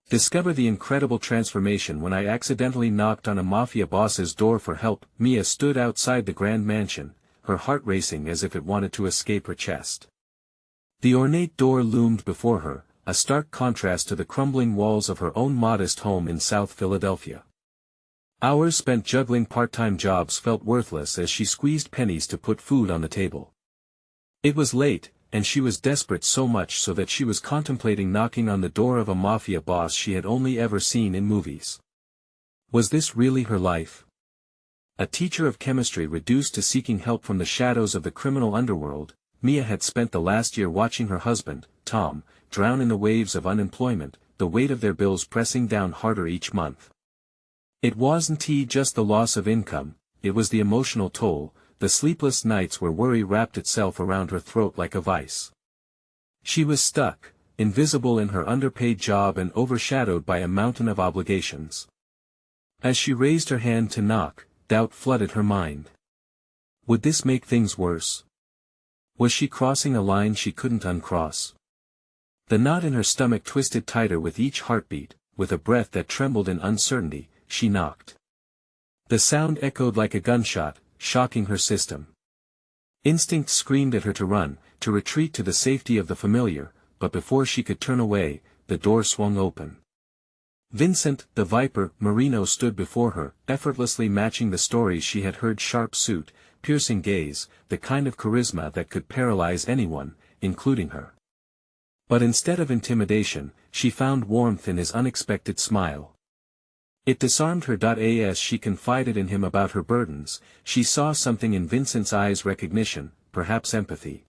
Discover the incredible transformation when I accidentally knocked on a Mafia boss's door for help. Mia stood outside the grand mansion, her heart racing as if it wanted to escape her chest. The ornate door loomed before her, a stark contrast to the crumbling walls of her own modest home in South Philadelphia. Hours spent juggling part-time jobs felt worthless as she squeezed pennies to put food on the table. It was late, and she was desperate, so much so that she was contemplating knocking on the door of a Mafia boss she had only ever seen in movies. Was this really her life? A teacher of chemistry reduced to seeking help from the shadows of the criminal underworld, Mia had spent the last year watching her husband, Tom, drown in the waves of unemployment, the weight of their bills pressing down harder each month. It wasn't just the loss of income, it was the emotional toll, the sleepless nights where worry wrapped itself around her throat like a vice. She was stuck, invisible in her underpaid job and overshadowed by a mountain of obligations. As she raised her hand to knock, doubt flooded her mind. Would this make things worse? Was she crossing a line she couldn't uncross? The knot in her stomach twisted tighter with each heartbeat, with a breath that trembled in uncertainty, she knocked. The sound echoed like a gunshot, shocking her system. Instinct screamed at her to run, to retreat to the safety of the familiar, but before she could turn away, the door swung open. Vincent, the Viper, Marino stood before her, effortlessly matching the stories she had heard. Sharp suit, piercing gaze, the kind of charisma that could paralyze anyone, including her. But instead of intimidation, she found warmth in his unexpected smile. It disarmed her. As she confided in him about her burdens, she saw something in Vincent's eyes: recognition, perhaps empathy.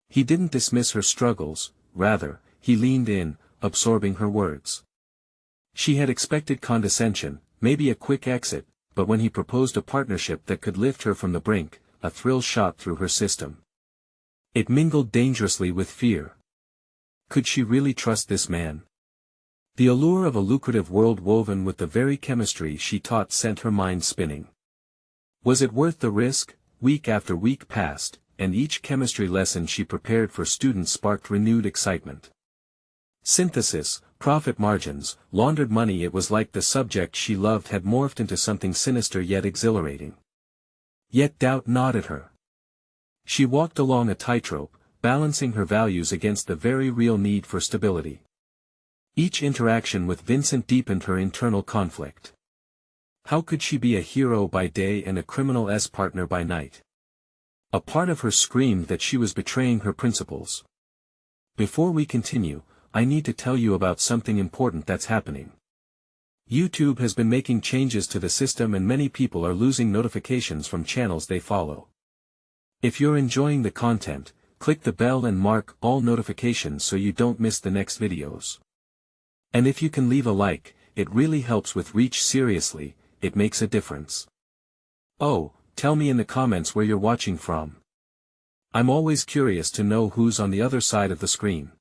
He didn't dismiss her struggles, rather, he leaned in, absorbing her words. She had expected condescension, maybe a quick exit, but when he proposed a partnership that could lift her from the brink, a thrill shot through her system. It mingled dangerously with fear. Could she really trust this man? The allure of a lucrative world woven with the very chemistry she taught sent her mind spinning. Was it worth the risk? Week after week passed, and each chemistry lesson she prepared for students sparked renewed excitement. Synthesis, profit margins, laundered money. It was like the subject she loved had morphed into something sinister yet exhilarating. Yet doubt gnawed at her. She walked along a tightrope, balancing her values against the very real need for stability. Each interaction with Vincent deepened her internal conflict. How could she be a hero by day and a criminal's partner by night? A part of her screamed that she was betraying her principles. Before we continue, I need to tell you about something important that's happening. YouTube has been making changes to the system and many people are losing notifications from channels they follow. If you're enjoying the content, click the bell and mark all notifications so you don't miss the next videos. And if you can leave a like, it really helps with reach. Seriously, it makes a difference. Oh, tell me in the comments where you're watching from. I'm always curious to know who's on the other side of the screen.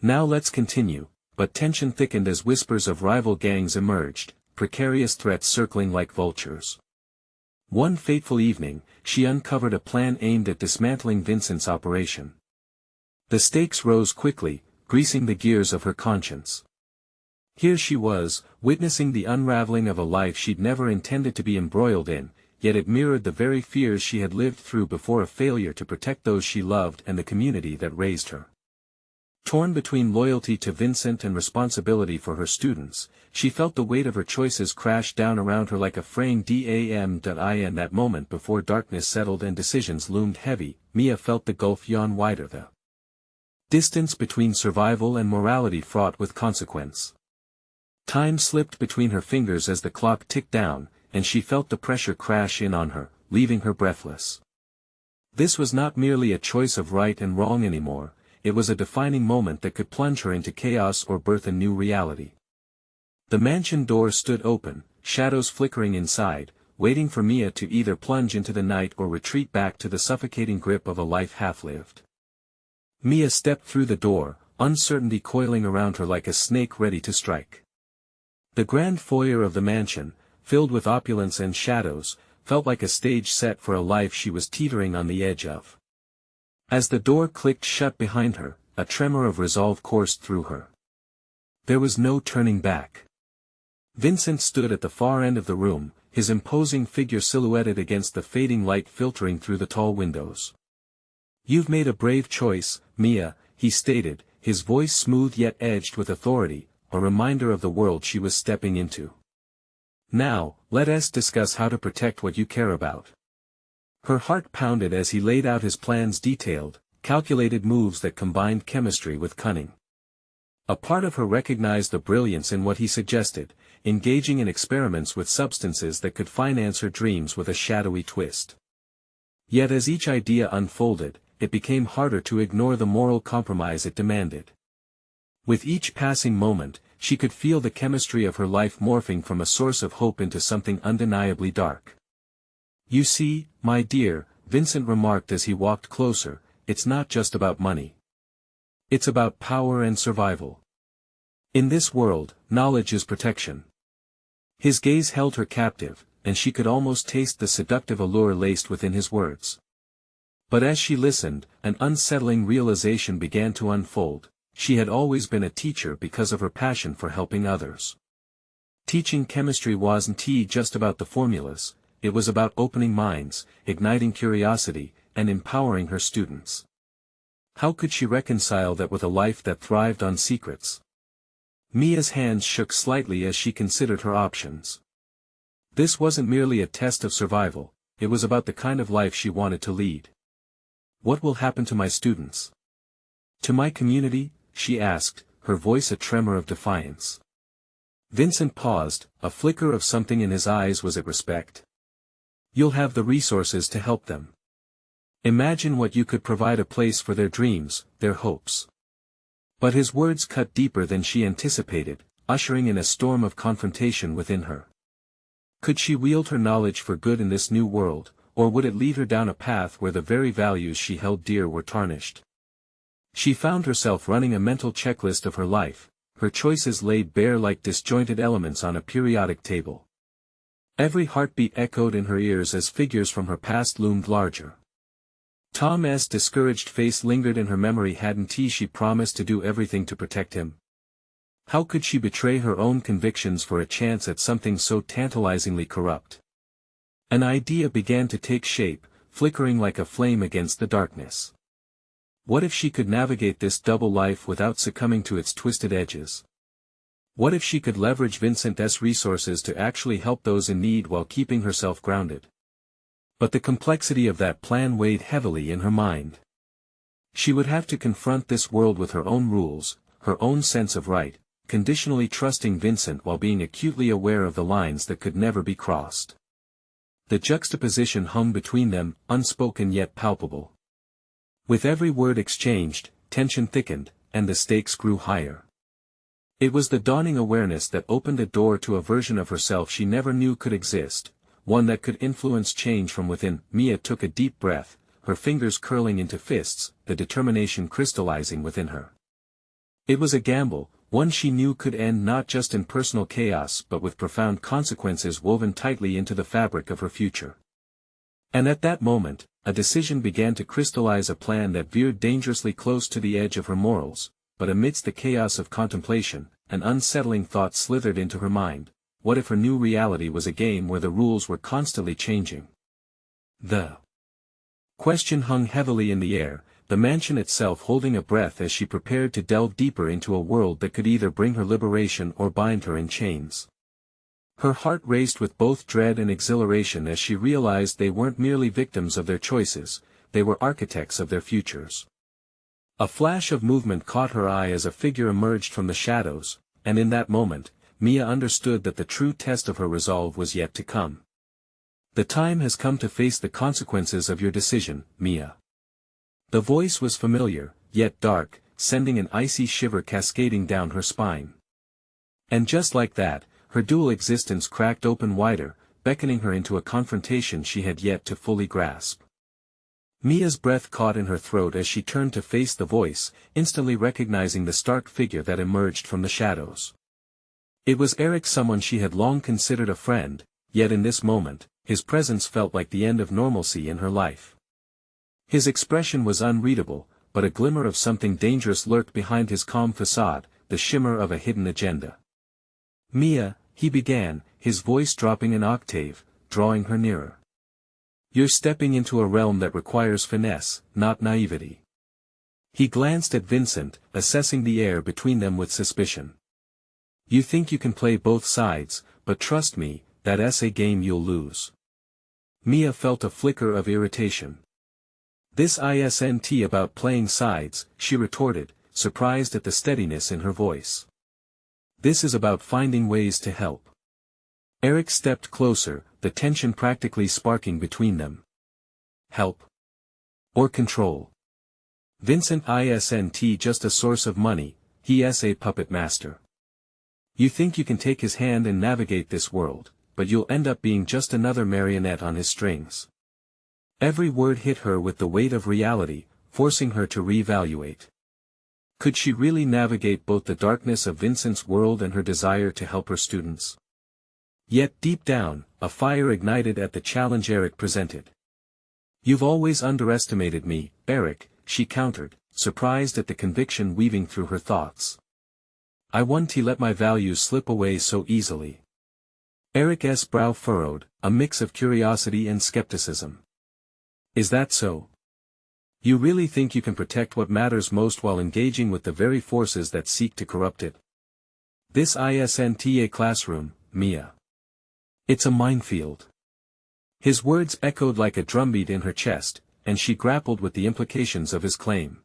Now let's continue, but tension thickened as whispers of rival gangs emerged, precarious threats circling like vultures. One fateful evening, she uncovered a plan aimed at dismantling Vincent's operation. The stakes rose quickly, greasing the gears of her conscience. Here she was, witnessing the unraveling of a life she'd never intended to be embroiled in, yet it mirrored the very fears she had lived through before: a failure to protect those she loved and the community that raised her. Torn between loyalty to Vincent and responsibility for her students, she felt the weight of her choices crash down around her like a fraying dam. In that moment before darkness settled and decisions loomed heavy, Mia felt the gulf yawn wider, the distance between survival and morality fraught with consequence. Time slipped between her fingers as the clock ticked down, and she felt the pressure crash in on her, leaving her breathless. This was not merely a choice of right and wrong anymore, it was a defining moment that could plunge her into chaos or birth a new reality. The mansion door stood open, shadows flickering inside, waiting for Mia to either plunge into the night or retreat back to the suffocating grip of a life half-lived. Mia stepped through the door, uncertainty coiling around her like a snake ready to strike. The grand foyer of the mansion, filled with opulence and shadows, felt like a stage set for a life she was teetering on the edge of. As the door clicked shut behind her, a tremor of resolve coursed through her. There was no turning back. Vincent stood at the far end of the room, his imposing figure silhouetted against the fading light filtering through the tall windows. "You've made a brave choice, Mia," he stated, his voice smooth yet edged with authority, a reminder of the world she was stepping into. "Now, let us discuss how to protect what you care about." Her heart pounded as he laid out his plans, detailed, calculated moves that combined chemistry with cunning. A part of her recognized the brilliance in what he suggested, engaging in experiments with substances that could finance her dreams with a shadowy twist. Yet as each idea unfolded, it became harder to ignore the moral compromise it demanded. With each passing moment, she could feel the chemistry of her life morphing from a source of hope into something undeniably dark. "You see, my dear," Vincent remarked as he walked closer, "it's not just about money. It's about power and survival. In this world, knowledge is protection." His gaze held her captive, and she could almost taste the seductive allure laced within his words. But as she listened, an unsettling realization began to unfold. She had always been a teacher because of her passion for helping others. Teaching chemistry wasn't just about the formulas, it was about opening minds, igniting curiosity, and empowering her students. How could she reconcile that with a life that thrived on secrets? Mia's hands shook slightly as she considered her options. This wasn't merely a test of survival, it was about the kind of life she wanted to lead. "What will happen to my students? To my community?" she asked, her voice a tremor of defiance. Vincent paused, a flicker of something in his eyes. Was it respect? "You'll have the resources to help them. Imagine what you could provide, a place for their dreams, their hopes." But his words cut deeper than she anticipated, ushering in a storm of confrontation within her. Could she wield her knowledge for good in this new world, or would it lead her down a path where the very values she held dear were tarnished? She found herself running a mental checklist of her life, her choices laid bare like disjointed elements on a periodic table. Every heartbeat echoed in her ears as figures from her past loomed larger. Tom's discouraged face lingered in her memory. Hadn't she promised to do everything to protect him? How could she betray her own convictions for a chance at something so tantalizingly corrupt? An idea began to take shape, flickering like a flame against the darkness. What if she could navigate this double life without succumbing to its twisted edges? What if she could leverage Vincent's resources to actually help those in need while keeping herself grounded? But the complexity of that plan weighed heavily in her mind. She would have to confront this world with her own rules, her own sense of right, conditionally trusting Vincent while being acutely aware of the lines that could never be crossed. The juxtaposition hung between them, unspoken yet palpable. With every word exchanged, tension thickened, and the stakes grew higher. It was the dawning awareness that opened a door to a version of herself she never knew could exist, one that could influence change from within. Mia took a deep breath, her fingers curling into fists, the determination crystallizing within her. It was a gamble, one she knew could end not just in personal chaos but with profound consequences woven tightly into the fabric of her future. And at that moment, a decision began to crystallize, a plan that veered dangerously close to the edge of her morals, but amidst the chaos of contemplation, an unsettling thought slithered into her mind. What if her new reality was a game where the rules were constantly changing? The question hung heavily in the air, the mansion itself holding a breath as she prepared to delve deeper into a world that could either bring her liberation or bind her in chains. Her heart raced with both dread and exhilaration as she realized they weren't merely victims of their choices, they were architects of their futures. A flash of movement caught her eye as a figure emerged from the shadows, and in that moment, Mia understood that the true test of her resolve was yet to come. "The time has come to face the consequences of your decision, Mia." The voice was familiar, yet dark, sending an icy shiver cascading down her spine. And just like that, her dual existence cracked open wider, beckoning her into a confrontation she had yet to fully grasp. Mia's breath caught in her throat as she turned to face the voice, instantly recognizing the stark figure that emerged from the shadows. It was Eric, someone she had long considered a friend, yet in this moment, his presence felt like the end of normalcy in her life. His expression was unreadable, but a glimmer of something dangerous lurked behind his calm facade, the shimmer of a hidden agenda. "Mia," he began, his voice dropping an octave, drawing her nearer. "You're stepping into a realm that requires finesse, not naivety." He glanced at Vincent, assessing the air between them with suspicion. "You think you can play both sides, but trust me, that's a game you'll lose." Mia felt a flicker of irritation. "This isn't about playing sides," she retorted, surprised at the steadiness in her voice. "This is about finding ways to help." Eric stepped closer, the tension practically sparking between them. "Help? Or control?" Vincent isn't just a source of money, he's a puppet master. You think you can take his hand and navigate this world, but you'll end up being just another marionette on his strings. Every word hit her with the weight of reality, forcing her to reevaluate. Could she really navigate both the darkness of Vincent's world and her desire to help her students? Yet deep down, a fire ignited at the challenge Eric presented. "You've always underestimated me, Eric," she countered, surprised at the conviction weaving through her thoughts. "I won't let my values slip away so easily." Eric's brow furrowed, a mix of curiosity and skepticism. "Is that so? You really think you can protect what matters most while engaging with the very forces that seek to corrupt it? This isn't a classroom, Mia. It's a minefield." His words echoed like a drumbeat in her chest, and she grappled with the implications of his claim.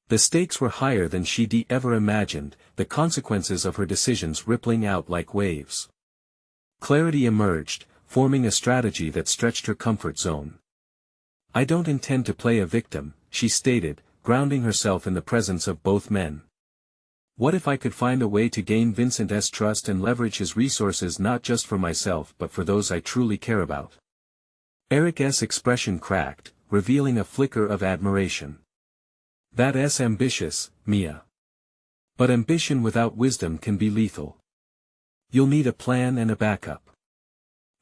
The stakes were higher than she'd ever imagined, the consequences of her decisions rippling out like waves. Clarity emerged, forming a strategy that stretched her comfort zone. "I don't intend to play a victim," she stated, grounding herself in the presence of both men. "What if I could find a way to gain Vincent's trust and leverage his resources not just for myself but for those I truly care about?" Eric's expression cracked, revealing a flicker of admiration. "That's ambitious, Mia. But ambition without wisdom can be lethal. You'll need a plan and a backup.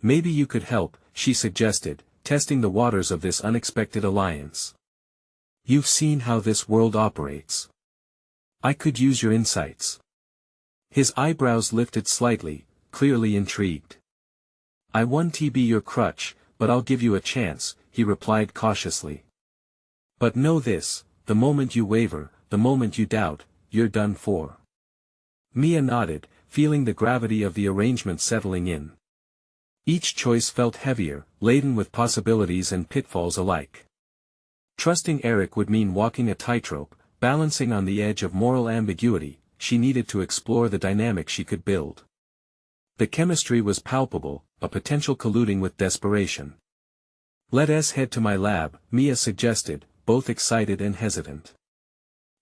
Maybe you could help," she suggested, testing the waters of this unexpected alliance. "You've seen how this world operates. I could use your insights." His eyebrows lifted slightly, clearly intrigued. "I won't be your crutch, but I'll give you a chance," he replied cautiously. "But know this, the moment you waver, the moment you doubt, you're done for." Mia nodded, feeling the gravity of the arrangement settling in. Each choice felt heavier, laden with possibilities and pitfalls alike. Trusting Eric would mean walking a tightrope, balancing on the edge of moral ambiguity. She needed to explore the dynamic she could build. The chemistry was palpable, a potential colluding with desperation. "Let's head to my lab," Mia suggested, both excited and hesitant.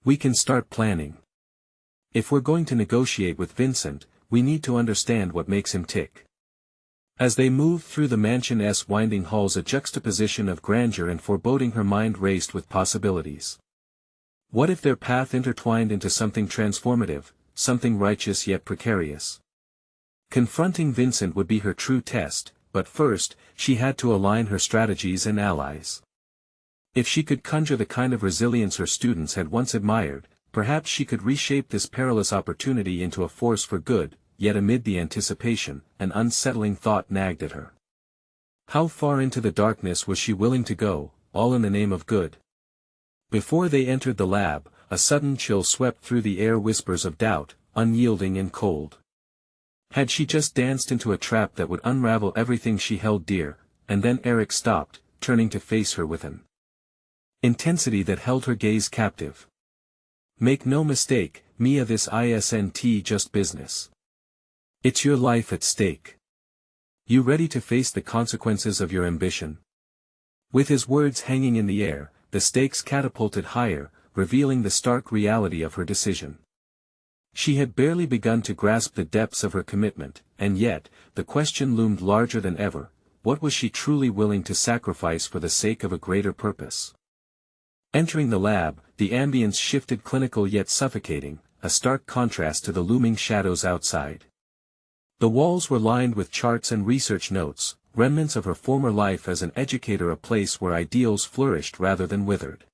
"We can start planning. If we're going to negotiate with Vincent, we need to understand what makes him tick." As they moved through the mansion's winding halls, a juxtaposition of grandeur and foreboding, her mind raced with possibilities. What if their path intertwined into something transformative, something righteous yet precarious? Confronting Vincent would be her true test, but first, she had to align her strategies and allies. If she could conjure the kind of resilience her students had once admired, perhaps she could reshape this perilous opportunity into a force for good. Yet amid the anticipation, an unsettling thought nagged at her. How far into the darkness was she willing to go, all in the name of good? Before they entered the lab, a sudden chill swept through the air, whispers of doubt, unyielding and cold. Had she just danced into a trap that would unravel everything she held dear? And then Eric stopped, turning to face her with an intensity that held her gaze captive. "Make no mistake, Mia, this isn't just business. It's your life at stake. You ready to face the consequences of your ambition?" With his words hanging in the air, the stakes catapulted higher, revealing the stark reality of her decision. She had barely begun to grasp the depths of her commitment, and yet, the question loomed larger than ever: what was she truly willing to sacrifice for the sake of a greater purpose? Entering the lab, the ambience shifted, clinical yet suffocating, a stark contrast to the looming shadows outside. The walls were lined with charts and research notes, remnants of her former life as an educator, a place where ideals flourished rather than withered.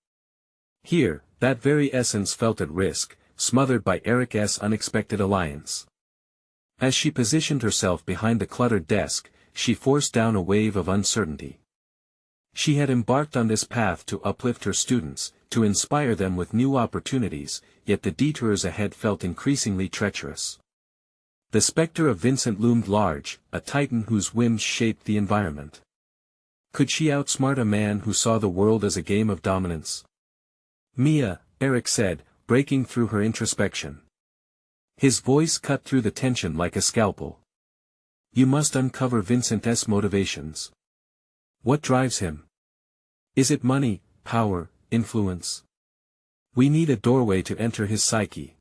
Here, that very essence felt at risk, smothered by Eric's unexpected alliance. As she positioned herself behind the cluttered desk, she forced down a wave of uncertainty. She had embarked on this path to uplift her students, to inspire them with new opportunities, yet the detours ahead felt increasingly treacherous. The specter of Vincent loomed large, a titan whose whims shaped the environment. Could she outsmart a man who saw the world as a game of dominance? "Mia," Eric said, breaking through her introspection. His voice cut through the tension like a scalpel. "You must uncover Vincent's motivations. What drives him? Is it money, power, influence? We need a doorway to enter his psyche."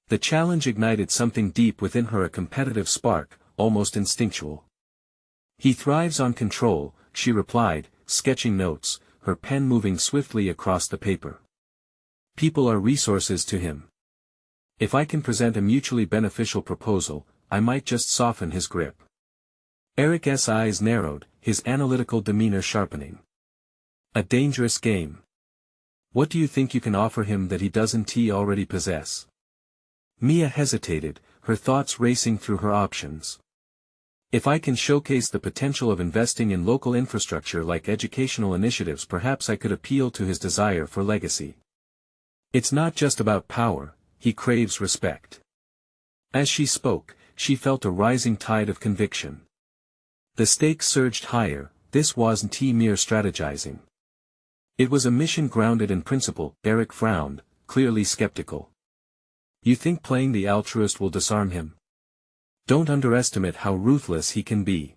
The challenge ignited something deep within her, a competitive spark, almost instinctual. "He thrives on control," she replied, sketching notes, her pen moving swiftly across the paper. "People are resources to him. If I can present a mutually beneficial proposal, I might just soften his grip." Eric's eyes narrowed, his analytical demeanor sharpening. "A dangerous game. What do you think you can offer him that he doesn't already possess?" Mia hesitated, her thoughts racing through her options. "If I can showcase the potential of investing in local infrastructure like educational initiatives, perhaps I could appeal to his desire for legacy. It's not just about power, he craves respect." As she spoke, she felt a rising tide of conviction. The stakes surged higher, this wasn't mere strategizing. It was a mission grounded in principle. Eric frowned, clearly skeptical. "You think playing the altruist will disarm him? Don't underestimate how ruthless he can be.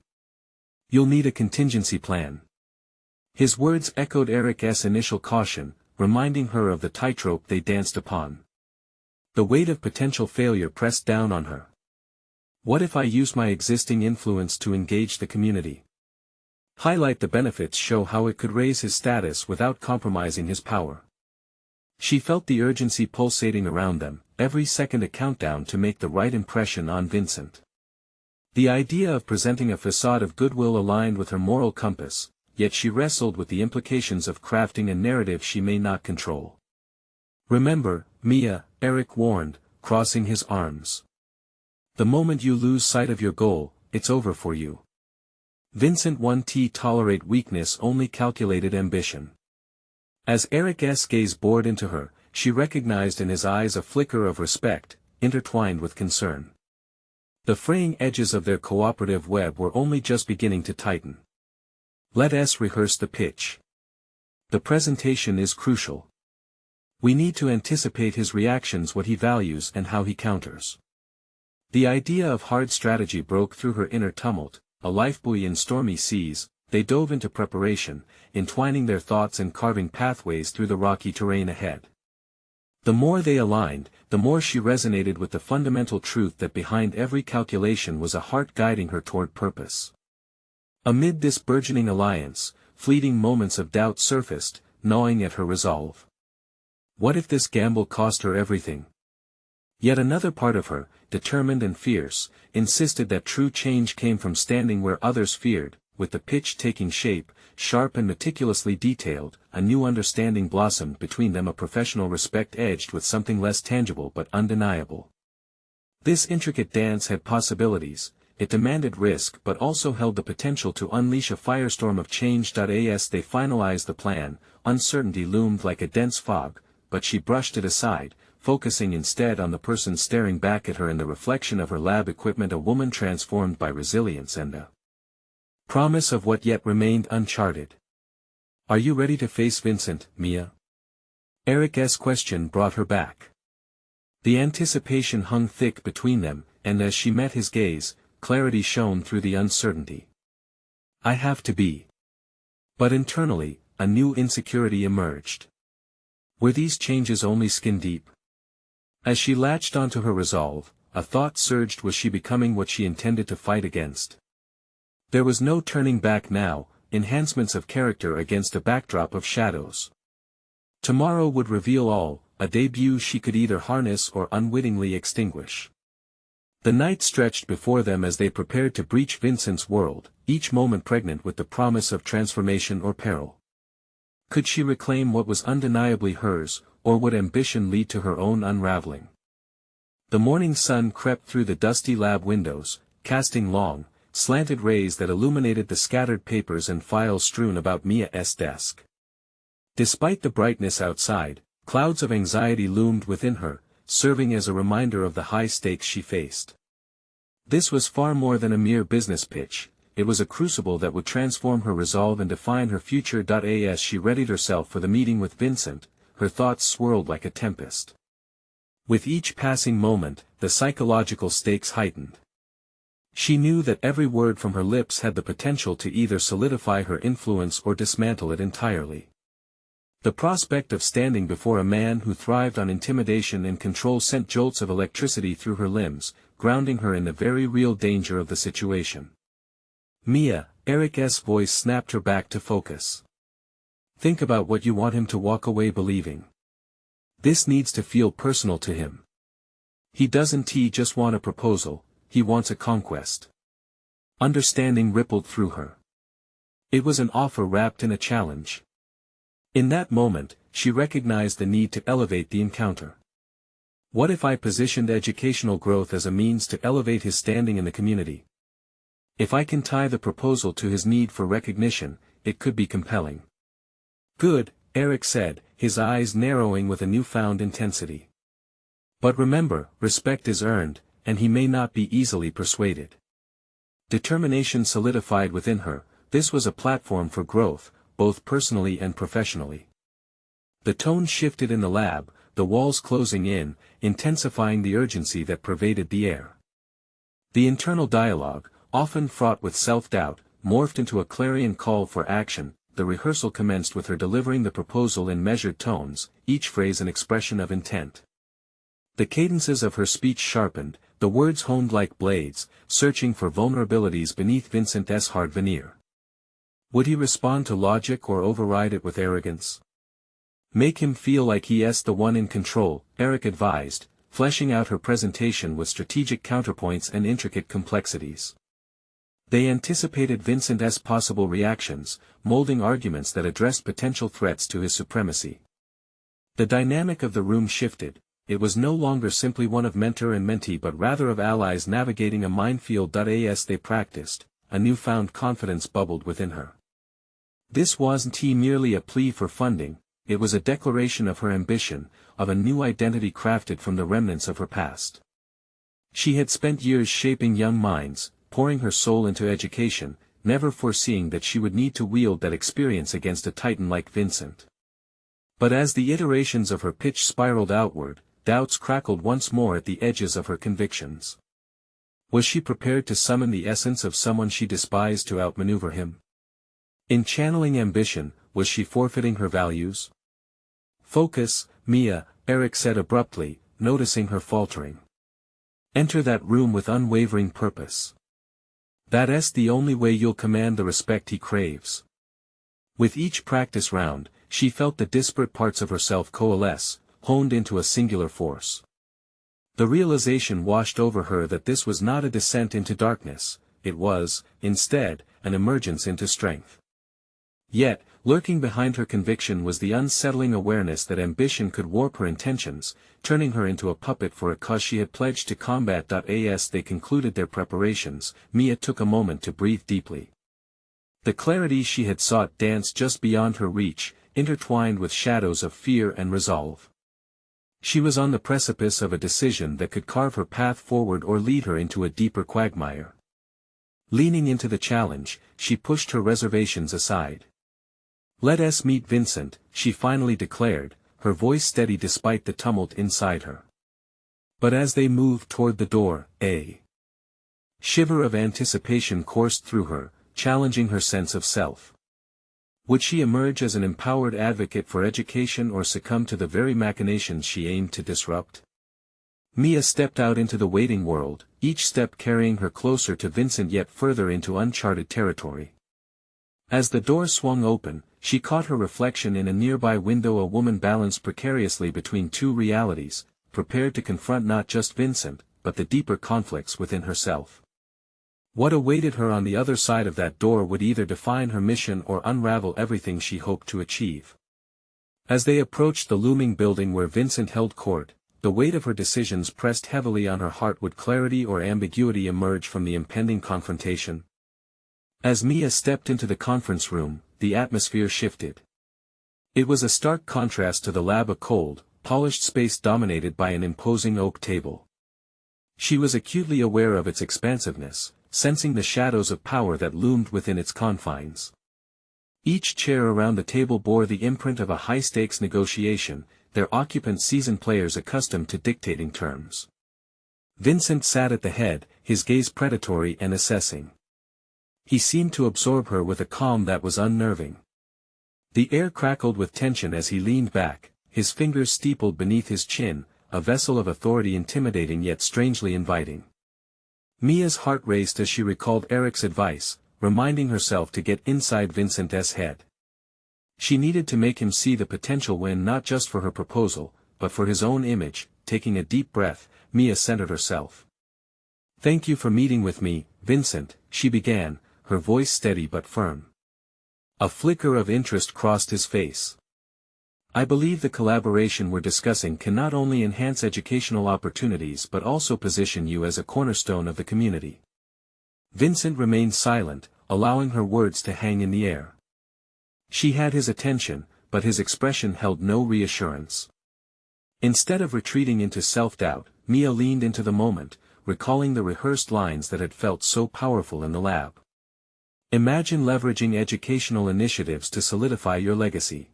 You'll need a contingency plan." His words echoed Eric's initial caution, reminding her of the tightrope they danced upon. The weight of potential failure pressed down on her. "What if I use my existing influence to engage the community? Highlight the benefits, show how it could raise his status without compromising his power." She felt the urgency pulsating around them, every second a countdown to make the right impression on Vincent. The idea of presenting a facade of goodwill aligned with her moral compass, yet she wrestled with the implications of crafting a narrative she may not control. "Remember, Mia," Eric warned, crossing his arms. "The moment you lose sight of your goal, it's over for you." Vincent won't tolerate weakness, only calculated ambition. As Eric's gaze bored into her, she recognized in his eyes a flicker of respect, intertwined with concern. The fraying edges of their cooperative web were only just beginning to tighten. "Let us rehearse the pitch. The presentation is crucial. We need to anticipate his reactions, what he values and how he counters." The idea of hard strategy broke through her inner tumult, a lifebuoy in stormy seas. They dove into preparation, entwining their thoughts and carving pathways through the rocky terrain ahead. The more they aligned, the more she resonated with the fundamental truth that behind every calculation was a heart guiding her toward purpose. Amid this burgeoning alliance, fleeting moments of doubt surfaced, gnawing at her resolve. What if this gamble cost her everything? Yet another part of her, determined and fierce, insisted that true change came from standing where others feared. With the pitch taking shape, sharp and meticulously detailed, a new understanding blossomed between them, a professional respect edged with something less tangible but undeniable. This intricate dance had possibilities, it demanded risk but also held the potential to unleash a firestorm of change. As they finalized the plan, uncertainty loomed like a dense fog, but she brushed it aside, focusing instead on the person staring back at her in the reflection of her lab equipment, a woman transformed by resilience and a promise of what yet remained uncharted. "Are you ready to face Vincent, Mia?" Eric's question brought her back. The anticipation hung thick between them, and as she met his gaze, clarity shone through the uncertainty. "I have to be." But internally, a new insecurity emerged. Were these changes only skin deep? As she latched onto her resolve, a thought surged: was she becoming what she intended to fight against? There was no turning back now, enhancements of character against a backdrop of shadows. Tomorrow would reveal all, a debut she could either harness or unwittingly extinguish. The night stretched before them as they prepared to breach Vincent's world, each moment pregnant with the promise of transformation or peril. Could she reclaim what was undeniably hers, or would ambition lead to her own unraveling? The morning sun crept through the dusty lab windows, casting long, slanted rays that illuminated the scattered papers and files strewn about Mia's desk. Despite the brightness outside, clouds of anxiety loomed within her, serving as a reminder of the high stakes she faced. This was far more than a mere business pitch, it was a crucible that would transform her resolve and define her future. As she readied herself for the meeting with Vincent, her thoughts swirled like a tempest. With each passing moment, the psychological stakes heightened. She knew that every word from her lips had the potential to either solidify her influence or dismantle it entirely. The prospect of standing before a man who thrived on intimidation and control sent jolts of electricity through her limbs, grounding her in the very real danger of the situation. Mia, Eric's voice snapped her back to focus. Think about what you want him to walk away believing. This needs to feel personal to him. He doesn't just want a proposal, he wants a conquest. Understanding rippled through her. It was an offer wrapped in a challenge. In that moment, she recognized the need to elevate the encounter. What if I positioned educational growth as a means to elevate his standing in the community? If I can tie the proposal to his need for recognition, it could be compelling. Good, Eric said, his eyes narrowing with a newfound intensity. But remember, respect is earned, and he may not be easily persuaded. Determination solidified within her, this was a platform for growth, both personally and professionally. The tone shifted in the lab, the walls closing in, intensifying the urgency that pervaded the air. The internal dialogue, often fraught with self-doubt, morphed into a clarion call for action. The rehearsal commenced with her delivering the proposal in measured tones, each phrase an expression of intent. The cadences of her speech sharpened, the words honed like blades, searching for vulnerabilities beneath Vincent's hard veneer. Would he respond to logic or override it with arrogance? Make him feel like he's the one in control, Eric advised, fleshing out her presentation with strategic counterpoints and intricate complexities. They anticipated Vincent's possible reactions, molding arguments that addressed potential threats to his supremacy. The dynamic of the room shifted. It was no longer simply one of mentor and mentee but rather of allies navigating a minefield. As they practiced, a newfound confidence bubbled within her. This wasn't merely a plea for funding, it was a declaration of her ambition, of a new identity crafted from the remnants of her past. She had spent years shaping young minds, pouring her soul into education, never foreseeing that she would need to wield that experience against a titan like Vincent. But as the iterations of her pitch spiraled outward, doubts crackled once more at the edges of her convictions. Was she prepared to summon the essence of someone she despised to outmaneuver him? In channeling ambition, was she forfeiting her values? Focus, Mia, Eric said abruptly, noticing her faltering. Enter that room with unwavering purpose. That's the only way you'll command the respect he craves. With each practice round, she felt the disparate parts of herself coalesce, honed into a singular force. The realization washed over her that this was not a descent into darkness, it was, instead, an emergence into strength. Yet, lurking behind her conviction was the unsettling awareness that ambition could warp her intentions, turning her into a puppet for a cause she had pledged to combat. As they concluded their preparations, Mia took a moment to breathe deeply. The clarity she had sought danced just beyond her reach, intertwined with shadows of fear and resolve. She was on the precipice of a decision that could carve her path forward or lead her into a deeper quagmire. Leaning into the challenge, she pushed her reservations aside. "Let us meet Vincent," she finally declared, her voice steady despite the tumult inside her. But as they moved toward the door, a shiver of anticipation coursed through her, challenging her sense of self. Would she emerge as an empowered advocate for education or succumb to the very machinations she aimed to disrupt? Mia stepped out into the waiting world, each step carrying her closer to Vincent yet further into uncharted territory. As the door swung open, she caught her reflection in a nearby window, a woman balanced precariously between two realities, prepared to confront not just Vincent, but the deeper conflicts within herself. What awaited her on the other side of that door would either define her mission or unravel everything she hoped to achieve. As they approached the looming building where Vincent held court, the weight of her decisions pressed heavily on her heart. Would clarity or ambiguity emerge from the impending confrontation? As Mia stepped into the conference room, the atmosphere shifted. It was a stark contrast to the lab, a cold, polished space dominated by an imposing oak table. She was acutely aware of its expansiveness, sensing the shadows of power that loomed within its confines. Each chair around the table bore the imprint of a high-stakes negotiation, their occupants seasoned players accustomed to dictating terms. Vincent sat at the head, his gaze predatory and assessing. He seemed to absorb her with a calm that was unnerving. The air crackled with tension as he leaned back, his fingers steepled beneath his chin, a vessel of authority intimidating yet strangely inviting. Mia's heart raced as she recalled Eric's advice, reminding herself to get inside Vincent's head. She needed to make him see the potential win, not just for her proposal, but for his own image. Taking a deep breath, Mia centered herself. "Thank you for meeting with me, Vincent," she began, her voice steady but firm. A flicker of interest crossed his face. "I believe the collaboration we're discussing can not only enhance educational opportunities but also position you as a cornerstone of the community." Vincent remained silent, allowing her words to hang in the air. She had his attention, but his expression held no reassurance. Instead of retreating into self-doubt, Mia leaned into the moment, recalling the rehearsed lines that had felt so powerful in the lab. "Imagine leveraging educational initiatives to solidify your legacy.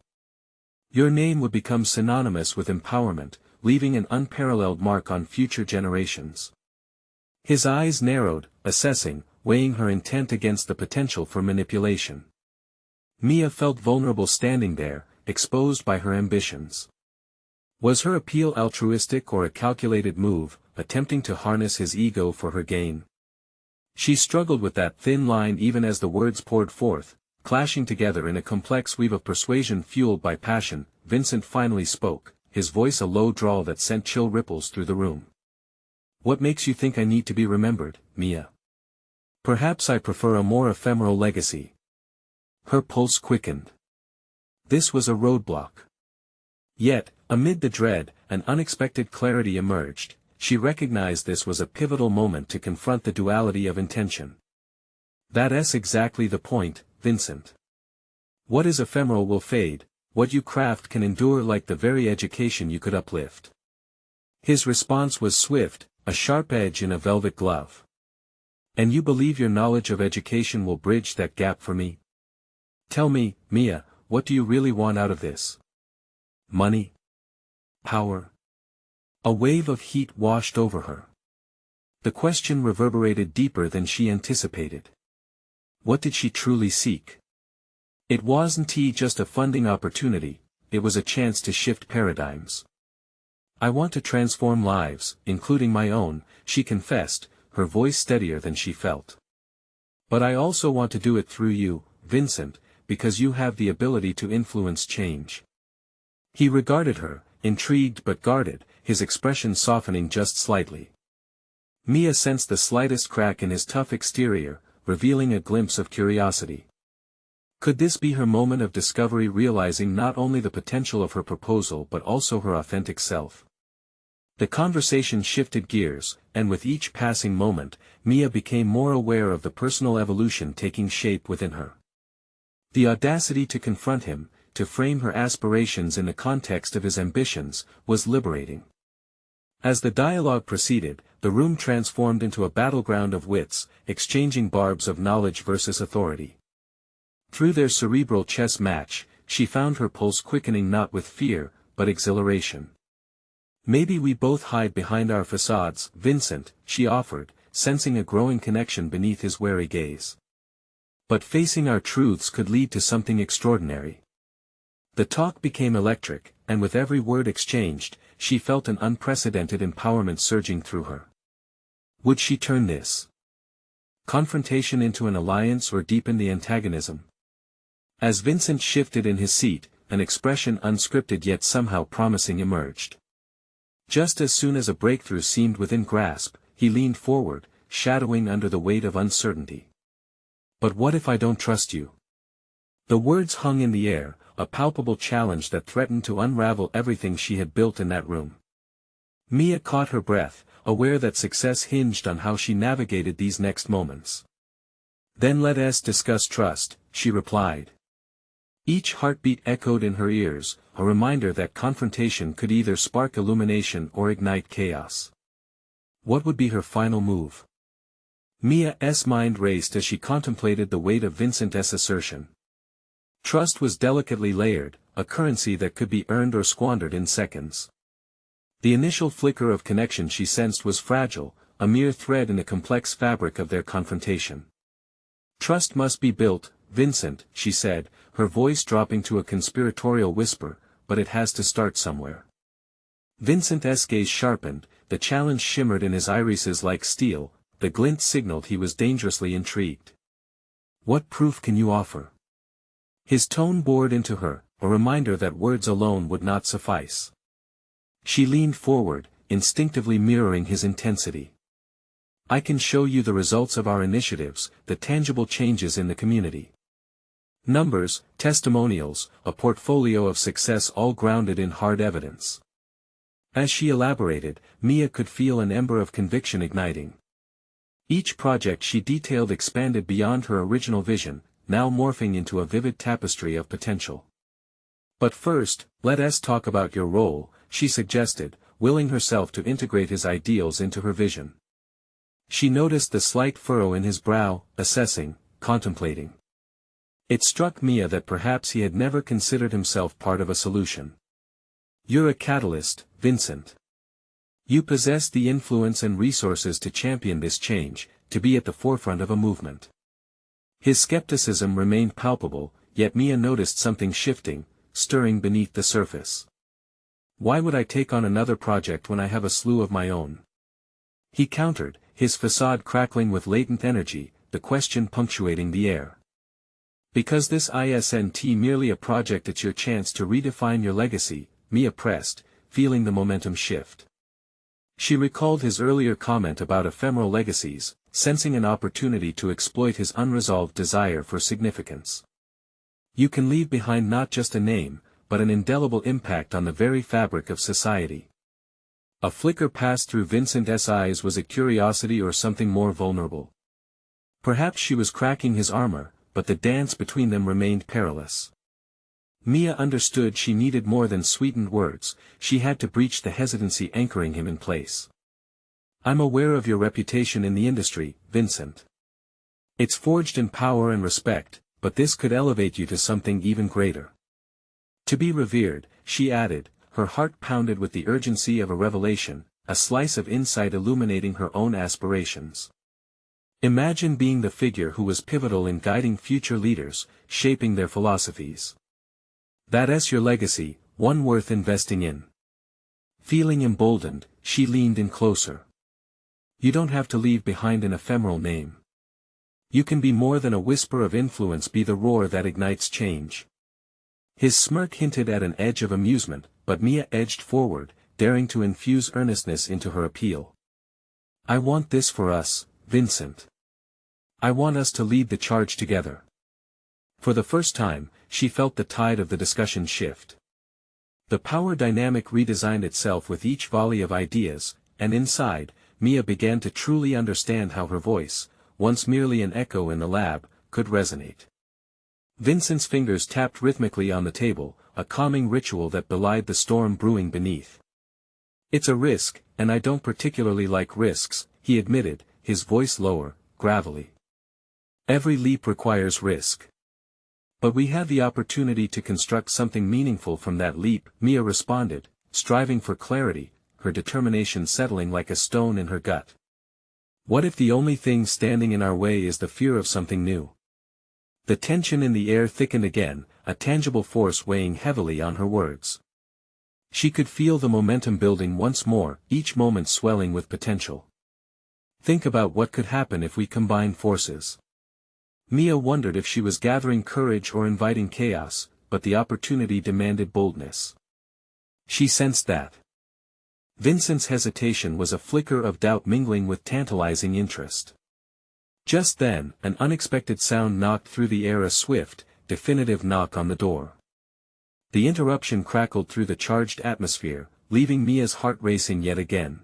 Your name would become synonymous with empowerment, leaving an unparalleled mark on future generations." His eyes narrowed, assessing, weighing her intent against the potential for manipulation. Mia felt vulnerable standing there, exposed by her ambitions. Was her appeal altruistic or a calculated move, attempting to harness his ego for her gain? She struggled with that thin line even as the words poured forth, clashing together in a complex weave of persuasion fueled by passion. Vincent finally spoke, his voice a low drawl that sent chill ripples through the room. "What makes you think I need to be remembered, Mia? Perhaps I prefer a more ephemeral legacy." Her pulse quickened. This was a roadblock. Yet, amid the dread, an unexpected clarity emerged. She recognized this was a pivotal moment to confront the duality of intention. "That's exactly the point, Vincent. What is ephemeral will fade, what you craft can endure, like the very education you could uplift." His response was swift, a sharp edge in a velvet glove. "And you believe your knowledge of education will bridge that gap for me? Tell me, Mia, what do you really want out of this? Money? Power?" A wave of heat washed over her. The question reverberated deeper than she anticipated. What did she truly seek? It wasn't just a funding opportunity, it was a chance to shift paradigms. "I want to transform lives, including my own," she confessed, her voice steadier than she felt. "But I also want to do it through you, Vincent, because you have the ability to influence change." He regarded her, intrigued but guarded, his expression softening just slightly. Mia sensed the slightest crack in his tough exterior, revealing a glimpse of curiosity. Could this be her moment of discovery, realizing not only the potential of her proposal but also her authentic self? The conversation shifted gears, and with each passing moment, Mia became more aware of the personal evolution taking shape within her. The audacity to confront him, to frame her aspirations in the context of his ambitions, was liberating. As the dialogue proceeded, the room transformed into a battleground of wits, exchanging barbs of knowledge versus authority. Through their cerebral chess match, she found her pulse quickening not with fear, but exhilaration. "Maybe we both hide behind our facades, Vincent," she offered, sensing a growing connection beneath his wary gaze. "But facing our truths could lead to something extraordinary." The talk became electric, and with every word exchanged, she felt an unprecedented empowerment surging through her. Would she turn this confrontation into an alliance or deepen the antagonism? As Vincent shifted in his seat, an expression unscripted yet somehow promising emerged. Just as soon as a breakthrough seemed within grasp, he leaned forward, shadowing under the weight of uncertainty. "But what if I don't trust you?" The words hung in the air, a palpable challenge that threatened to unravel everything she had built in that room. Mia caught her breath, aware that success hinged on how she navigated these next moments. "Then let us discuss trust," she replied. Each heartbeat echoed in her ears, a reminder that confrontation could either spark illumination or ignite chaos. What would be her final move? Mia's mind raced as she contemplated the weight of Vincent's assertion. Trust was delicately layered, a currency that could be earned or squandered in seconds. The initial flicker of connection she sensed was fragile, a mere thread in the complex fabric of their confrontation. "Trust must be built, Vincent," she said, her voice dropping to a conspiratorial whisper, "but it has to start somewhere." Vincent's gaze sharpened, the challenge shimmered in his irises like steel, the glint signaled he was dangerously intrigued. "What proof can you offer?" His tone bored into her, a reminder that words alone would not suffice. She leaned forward, instinctively mirroring his intensity. "I can show you the results of our initiatives, the tangible changes in the community. Numbers, testimonials, a portfolio of success all grounded in hard evidence." As she elaborated, Mia could feel an ember of conviction igniting. Each project she detailed expanded beyond her original vision, now morphing into a vivid tapestry of potential. "But first, let us talk about your role," she suggested, willing herself to integrate his ideals into her vision. She noticed the slight furrow in his brow, assessing, contemplating. It struck Mia that perhaps he had never considered himself part of a solution. "You're a catalyst, Vincent. You possess the influence and resources to champion this change, to be at the forefront of a movement." His skepticism remained palpable, yet Mia noticed something shifting, stirring beneath the surface. "Why would I take on another project when I have a slew of my own?" He countered, his facade crackling with latent energy, the question punctuating the air. "Because this isn't merely a project, it's your chance to redefine your legacy," Mia pressed, feeling the momentum shift. She recalled his earlier comment about ephemeral legacies, sensing an opportunity to exploit his unresolved desire for significance. "You can leave behind not just a name, but an indelible impact on the very fabric of society." A flicker passed through Vincent's eyes. Was it curiosity or something more vulnerable? Perhaps she was cracking his armor, but the dance between them remained perilous. Mia understood she needed more than sweetened words, she had to breach the hesitancy anchoring him in place. "I'm aware of your reputation in the industry, Vincent. It's forged in power and respect, but this could elevate you to something even greater. To be revered," she added, her heart pounded with the urgency of a revelation, a slice of insight illuminating her own aspirations. Imagine being the figure who was pivotal in guiding future leaders, shaping their philosophies. That's your legacy, one worth investing in. Feeling emboldened, she leaned in closer. "You don't have to leave behind an ephemeral name. You can be more than a whisper of influence, be the roar that ignites change." His smirk hinted at an edge of amusement, but Mia edged forward, daring to infuse earnestness into her appeal. "I want this for us, Vincent. I want us to lead the charge together." For the first time, she felt the tide of the discussion shift. The power dynamic redesigned itself with each volley of ideas, and inside, Mia began to truly understand how her voice, once merely an echo in the lab, could resonate. Vincent's fingers tapped rhythmically on the table, a calming ritual that belied the storm brewing beneath. "It's a risk, and I don't particularly like risks," he admitted, his voice lower, gravelly. "Every leap requires risk. But we have the opportunity to construct something meaningful from that leap," Mia responded, striving for clarity, her determination settling like a stone in her gut. "What if the only thing standing in our way is the fear of something new?" The tension in the air thickened again, a tangible force weighing heavily on her words. She could feel the momentum building once more, each moment swelling with potential. "Think about what could happen if we combine forces." Mia wondered if she was gathering courage or inviting chaos, but the opportunity demanded boldness. She sensed that. Vincent's hesitation was a flicker of doubt mingling with tantalizing interest. Just then, an unexpected sound knocked through the air, a swift, definitive knock on the door. The interruption crackled through the charged atmosphere, leaving Mia's heart racing yet again.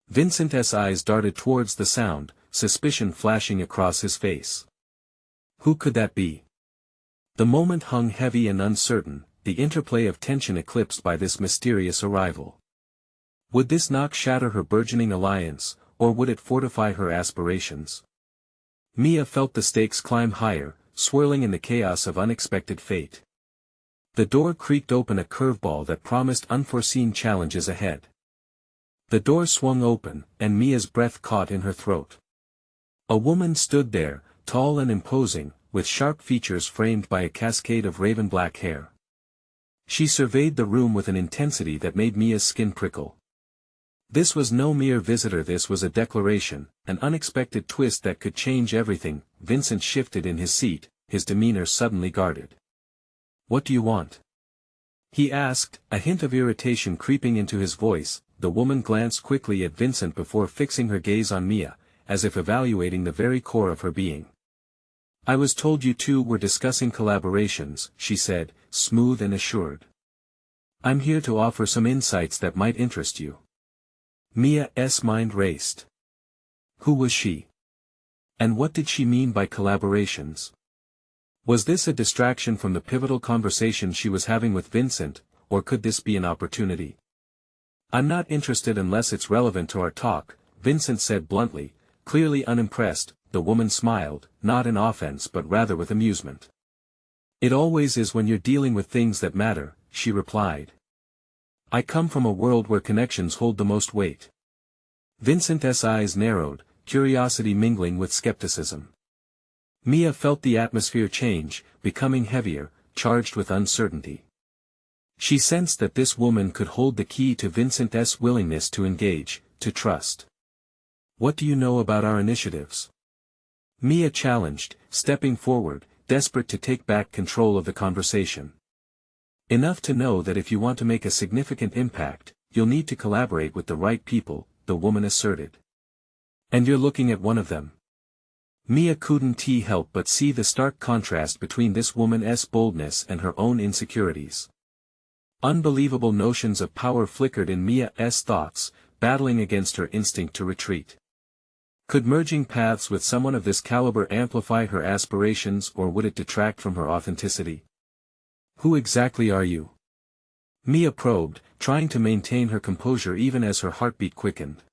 Vincent's eyes darted towards the sound, suspicion flashing across his face. Who could that be? The moment hung heavy and uncertain, the interplay of tension eclipsed by this mysterious arrival. Would this knock shatter her burgeoning alliance, or would it fortify her aspirations? Mia felt the stakes climb higher, swirling in the chaos of unexpected fate. The door creaked open, a curveball that promised unforeseen challenges ahead. The door swung open, and Mia's breath caught in her throat. A woman stood there, tall and imposing, with sharp features framed by a cascade of raven-black hair. She surveyed the room with an intensity that made Mia's skin prickle. This was no mere visitor, this was a declaration, an unexpected twist that could change everything. Vincent shifted in his seat, his demeanor suddenly guarded. "What do you want?" he asked, a hint of irritation creeping into his voice. The woman glanced quickly at Vincent before fixing her gaze on Mia, as if evaluating the very core of her being. "I was told you two were discussing collaborations," she said, smooth and assured. "I'm here to offer some insights that might interest you." Mia's mind raced. Who was she? And what did she mean by collaborations? Was this a distraction from the pivotal conversation she was having with Vincent, or could this be an opportunity? "I'm not interested unless it's relevant to our talk," Vincent said bluntly, clearly unimpressed. The woman smiled, not in offense but rather with amusement. "It always is when you're dealing with things that matter," she replied. "I come from a world where connections hold the most weight." Vincent's eyes narrowed, curiosity mingling with skepticism. Mia felt the atmosphere change, becoming heavier, charged with uncertainty. She sensed that this woman could hold the key to Vincent's willingness to engage, to trust. "What do you know about our initiatives?" Mia challenged, stepping forward, desperate to take back control of the conversation. "Enough to know that if you want to make a significant impact, you'll need to collaborate with the right people," the woman asserted. "And you're looking at one of them." Mia couldn't help but see the stark contrast between this woman's boldness and her own insecurities. Unbelievable notions of power flickered in Mia's thoughts, battling against her instinct to retreat. Could merging paths with someone of this caliber amplify her aspirations, or would it detract from her authenticity? "Who exactly are you?" Mia probed, trying to maintain her composure even as her heartbeat quickened.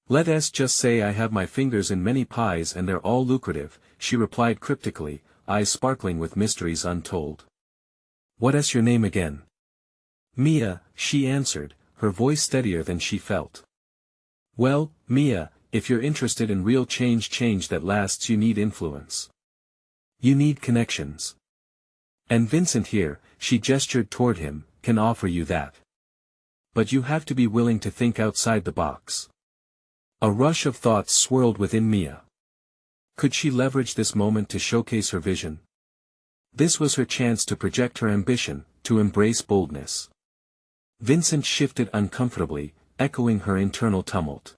"Let's just say I have my fingers in many pies and they're all lucrative," she replied cryptically, eyes sparkling with mysteries untold. "What's your name again?" "Mia," she answered, her voice steadier than she felt. "Well, Mia, if you're interested in real change that lasts, you need influence. You need connections. And Vincent here," she gestured toward him, "can offer you that. But you have to be willing to think outside the box." A rush of thoughts swirled within Mia. Could she leverage this moment to showcase her vision? This was her chance to project her ambition, to embrace boldness. Vincent shifted uncomfortably, echoing her internal tumult.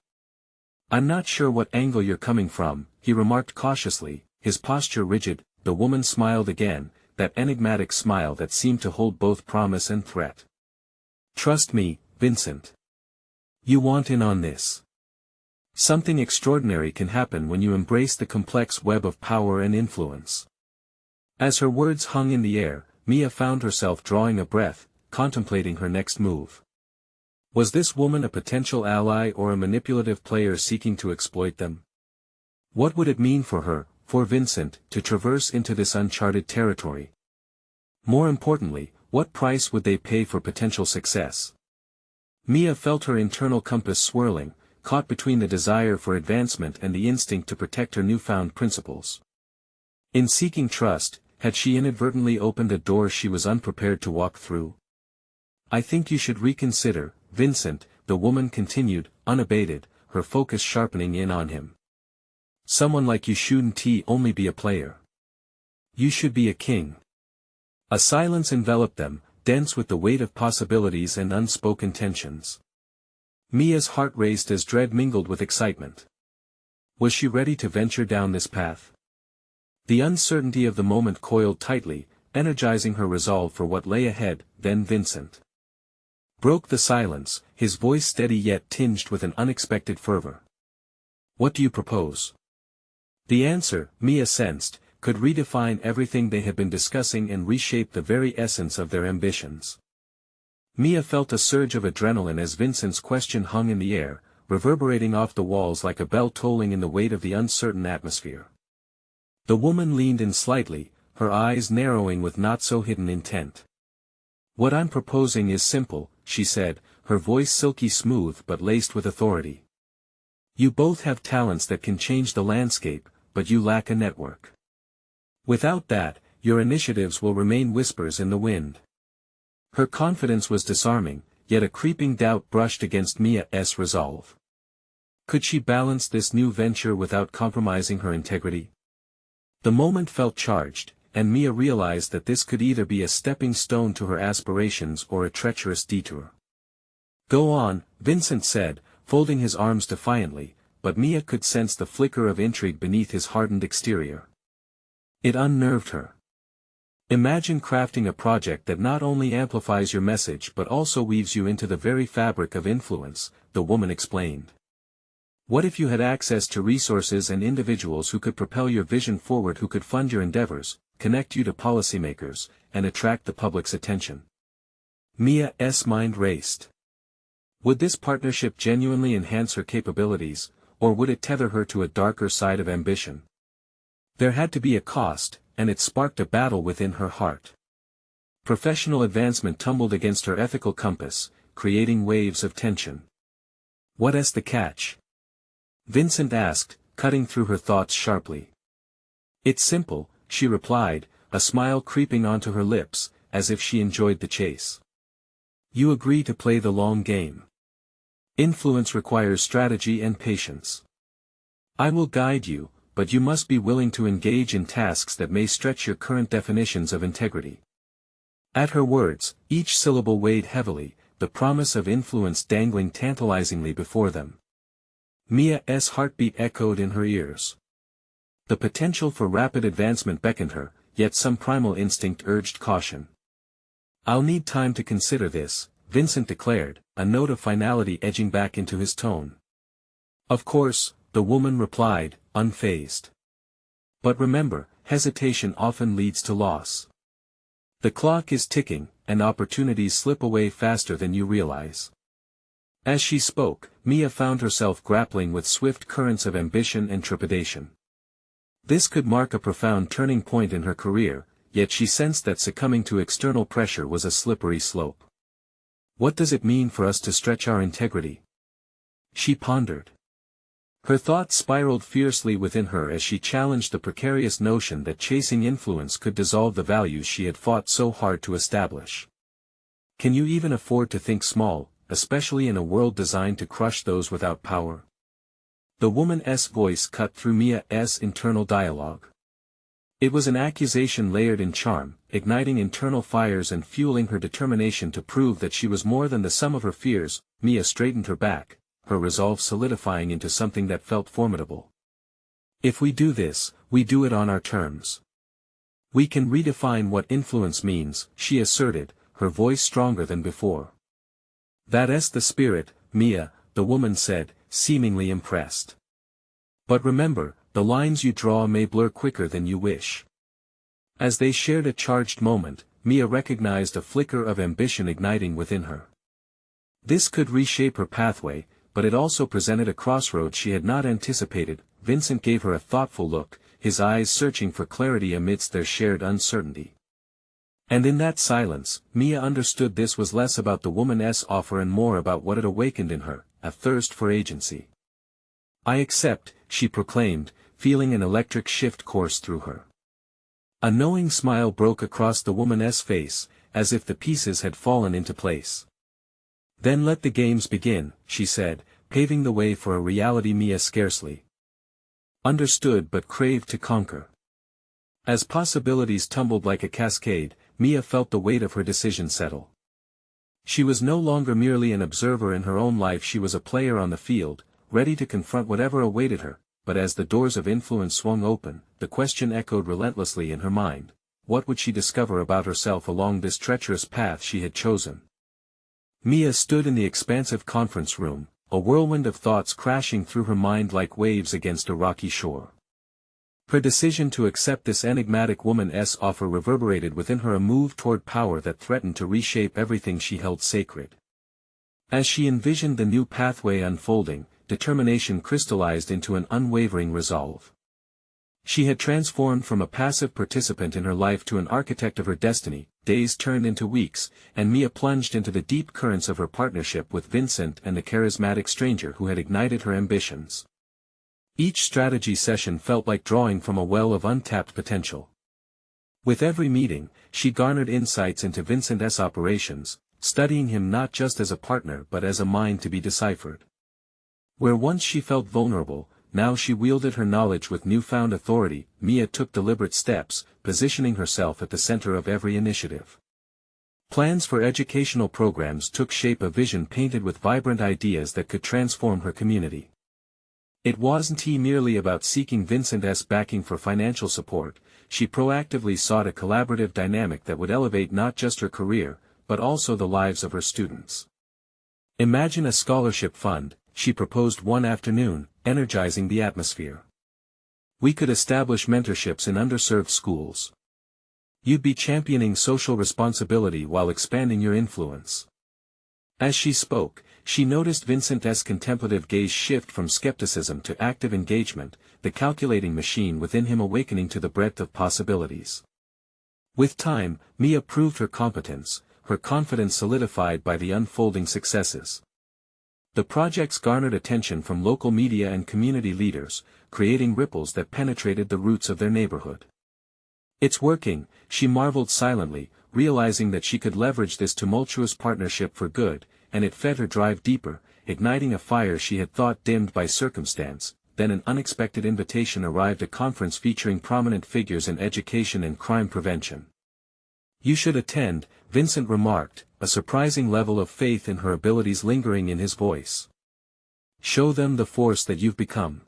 "I'm not sure what angle you're coming from," he remarked cautiously, his posture rigid. The woman smiled again, that enigmatic smile that seemed to hold both promise and threat. "Trust me, Vincent. You want in on this. Something extraordinary can happen when you embrace the complex web of power and influence." As her words hung in the air, Mia found herself drawing a breath, contemplating her next move. Was this woman a potential ally or a manipulative player seeking to exploit them? What would it mean for her, for Vincent, to traverse into this uncharted territory? More importantly, what price would they pay for potential success? Mia felt her internal compass swirling, caught between the desire for advancement and the instinct to protect her newfound principles. In seeking trust, had she inadvertently opened a door she was unprepared to walk through? "I think you should reconsider, Vincent," the woman continued, unabated, her focus sharpening in on him. "Someone like you shouldn't only be a player. You should be a king." A silence enveloped them, dense with the weight of possibilities and unspoken tensions. Mia's heart raced as dread mingled with excitement. Was she ready to venture down this path? The uncertainty of the moment coiled tightly, energizing her resolve for what lay ahead. Then Vincent broke the silence, his voice steady yet tinged with an unexpected fervor. "What do you propose?" The answer, Mia sensed, could redefine everything they had been discussing and reshape the very essence of their ambitions. Mia felt a surge of adrenaline as Vincent's question hung in the air, reverberating off the walls like a bell tolling in the weight of the uncertain atmosphere. The woman leaned in slightly, her eyes narrowing with not-so-hidden intent. "What I'm proposing is simple," she said, her voice silky smooth but laced with authority. "You both have talents that can change the landscape, but you lack a network. Without that, your initiatives will remain whispers in the wind." Her confidence was disarming, yet a creeping doubt brushed against Mia's resolve. Could she balance this new venture without compromising her integrity? The moment felt charged, and Mia realized that this could either be a stepping stone to her aspirations or a treacherous detour. "Go on," Vincent said, folding his arms defiantly, but Mia could sense the flicker of intrigue beneath his hardened exterior. It unnerved her. "Imagine crafting a project that not only amplifies your message but also weaves you into the very fabric of influence," the woman explained. "What if you had access to resources and individuals who could propel your vision forward, who could fund your endeavors, connect you to policymakers, and attract the public's attention?" Mia's mind raced. Would this partnership genuinely enhance her capabilities, or would it tether her to a darker side of ambition? There had to be a cost, and it sparked a battle within her heart. Professional advancement tumbled against her ethical compass, creating waves of tension. "What's the catch?" Vincent asked, cutting through her thoughts sharply. "It's simple," she replied, a smile creeping onto her lips, as if she enjoyed the chase. "You agree to play the long game. Influence requires strategy and patience. I will guide you, but you must be willing to engage in tasks that may stretch your current definitions of integrity." At her words, each syllable weighed heavily, the promise of influence dangling tantalizingly before them. Mia's heartbeat echoed in her ears. The potential for rapid advancement beckoned her, yet some primal instinct urged caution. "I'll need time to consider this," Vincent declared, a note of finality edging back into his tone. "Of course," the woman replied, unfazed. "But remember, hesitation often leads to loss. The clock is ticking, and opportunities slip away faster than you realize." As she spoke, Mia found herself grappling with swift currents of ambition and trepidation. This could mark a profound turning point in her career, yet she sensed that succumbing to external pressure was a slippery slope. "What does it mean for us to stretch our integrity?" she pondered. Her thoughts spiraled fiercely within her as she challenged the precarious notion that chasing influence could dissolve the values she had fought so hard to establish. Can you even afford to think small, especially in a world designed to crush those without power? The woman's voice cut through Mia's internal dialogue. It was an accusation layered in charm, igniting internal fires and fueling her determination to prove that she was more than the sum of her fears. Mia straightened her back, her resolve solidifying into something that felt formidable. "If we do this, we do it on our terms. We can redefine what influence means," she asserted, her voice stronger than before. "That's the spirit, Mia," the woman said, seemingly impressed. "But remember, the lines you draw may blur quicker than you wish." As they shared a charged moment, Mia recognized a flicker of ambition igniting within her. This could reshape her pathway, but it also presented a crossroads she had not anticipated. Vincent gave her a thoughtful look, his eyes searching for clarity amidst their shared uncertainty. And in that silence, Mia understood this was less about the woman's offer and more about what it awakened in her, a thirst for agency. "I accept," she proclaimed, feeling an electric shift course through her. A knowing smile broke across the woman's face, as if the pieces had fallen into place. "Then let the games begin," she said, paving the way for a reality Mia scarcely understood but craved to conquer. As possibilities tumbled like a cascade, Mia felt the weight of her decision settle. She was no longer merely an observer in her own life, she was a player on the field, ready to confront whatever awaited her. But as the doors of influence swung open, the question echoed relentlessly in her mind: what would she discover about herself along this treacherous path she had chosen? Mia stood in the expansive conference room, a whirlwind of thoughts crashing through her mind like waves against a rocky shore. Her decision to accept this enigmatic woman's offer reverberated within her, a move toward power that threatened to reshape everything she held sacred. As she envisioned the new pathway unfolding, determination crystallized into an unwavering resolve. She had transformed from a passive participant in her life to an architect of her destiny. Days turned into weeks, and Mia plunged into the deep currents of her partnership with Vincent and the charismatic stranger who had ignited her ambitions. Each strategy session felt like drawing from a well of untapped potential. With every meeting, she garnered insights into Vincent's operations, studying him not just as a partner but as a mind to be deciphered. Where once she felt vulnerable, now she wielded her knowledge with newfound authority. Mia took deliberate steps, positioning herself at the center of every initiative. Plans for educational programs took shape, a vision painted with vibrant ideas that could transform her community. It wasn't merely about seeking Vincent's backing for financial support. She proactively sought a collaborative dynamic that would elevate not just her career, but also the lives of her students. Imagine a scholarship fund, she proposed one afternoon, energizing the atmosphere. We could establish mentorships in underserved schools. You'd be championing social responsibility while expanding your influence. As she spoke, she noticed Vincent's contemplative gaze shift from skepticism to active engagement, the calculating machine within him awakening to the breadth of possibilities. With time, Mia proved her competence, her confidence solidified by the unfolding successes. The projects garnered attention from local media and community leaders, creating ripples that penetrated the roots of their neighborhood. It's working, she marveled silently, realizing that she could leverage this tumultuous partnership for good, and it fed her drive deeper, igniting a fire she had thought dimmed by circumstance. Then an unexpected invitation arrived, a conference featuring prominent figures in education and crime prevention. You should attend, Vincent remarked, a surprising level of faith in her abilities lingering in his voice. Show them the force that you've become.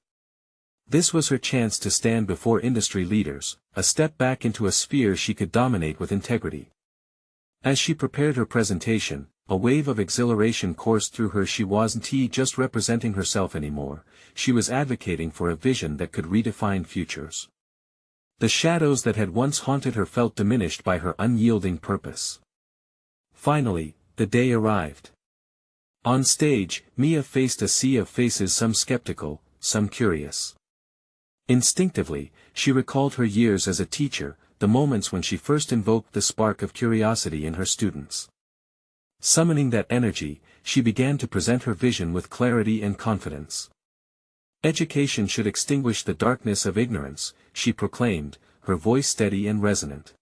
This was her chance to stand before industry leaders, a step back into a sphere she could dominate with integrity. As she prepared her presentation, a wave of exhilaration coursed through her. She wasn't just representing herself anymore, she was advocating for a vision that could redefine futures. The shadows that had once haunted her felt diminished by her unyielding purpose. Finally, the day arrived. On stage, Mia faced a sea of faces, some skeptical, some curious. Instinctively, she recalled her years as a teacher, the moments when she first invoked the spark of curiosity in her students. Summoning that energy, she began to present her vision with clarity and confidence. Education should extinguish the darkness of ignorance, she proclaimed, her voice steady and resonant.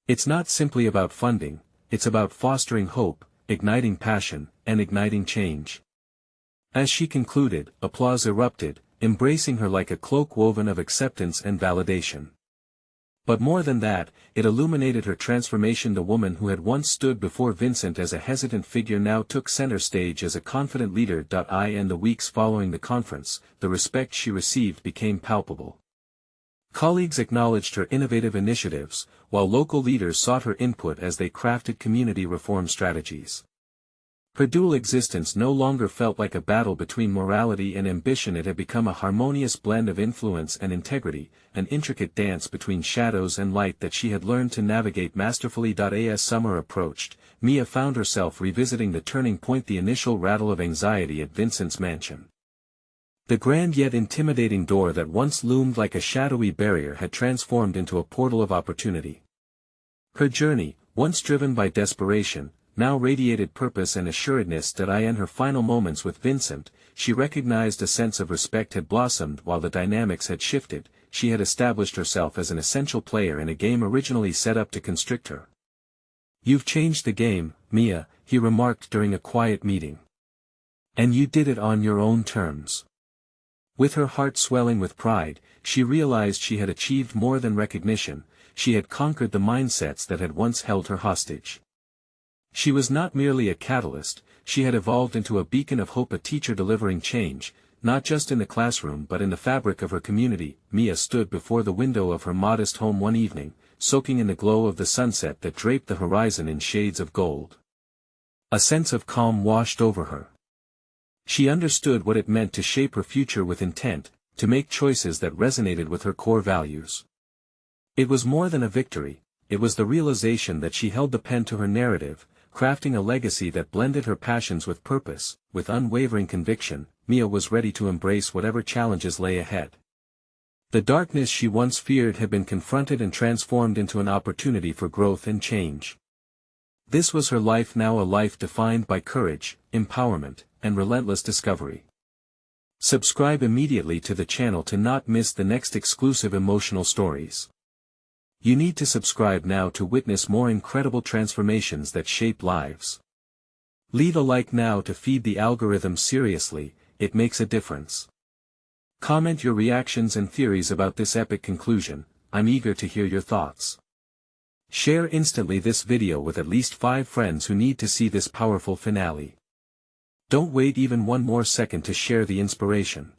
It's not simply about funding, it's about fostering hope, igniting passion, and igniting change. As she concluded, applause erupted, embracing her like a cloak woven of acceptance and validation. But more than that, it illuminated her transformation. The woman who had once stood before Vincent as a hesitant figure now took center stage as a confident leader. In the weeks following the conference, the respect she received became palpable. Colleagues acknowledged her innovative initiatives, while local leaders sought her input as they crafted community reform strategies. Her dual existence no longer felt like a battle between morality and ambition. It had become a harmonious blend of influence and integrity, an intricate dance between shadows and light that she had learned to navigate masterfully. As summer approached, Mia found herself revisiting the turning point, the initial rattle of anxiety at Vincent's mansion. The grand yet intimidating door that once loomed like a shadowy barrier had transformed into a portal of opportunity. Her journey, once driven by desperation, now radiated purpose and assuredness. In her final moments with Vincent, she recognized a sense of respect had blossomed. While the dynamics had shifted, she had established herself as an essential player in a game originally set up to constrict her. "You've changed the game, Mia," he remarked during a quiet meeting. "And you did it on your own terms." With her heart swelling with pride, she realized she had achieved more than recognition. She had conquered the mindsets that had once held her hostage. She was not merely a catalyst, she had evolved into a beacon of hope, a teacher delivering change, not just in the classroom but in the fabric of her community. Mia stood before the window of her modest home one evening, soaking in the glow of the sunset that draped the horizon in shades of gold. A sense of calm washed over her. She understood what it meant to shape her future with intent, to make choices that resonated with her core values. It was more than a victory, it was the realization that she held the pen to her narrative, crafting a legacy that blended her passions with purpose. With unwavering conviction, Mia was ready to embrace whatever challenges lay ahead. The darkness she once feared had been confronted and transformed into an opportunity for growth and change. This was her life now, a life defined by courage, empowerment, and relentless discovery. Subscribe immediately to the channel to not miss the next exclusive emotional stories. You need to subscribe now to witness more incredible transformations that shape lives. Leave a like now to feed the algorithm. Seriously, it makes a difference. Comment your reactions and theories about this epic conclusion. I'm eager to hear your thoughts. Share instantly this video with at least 5 friends who need to see this powerful finale. Don't wait even one more second to share the inspiration.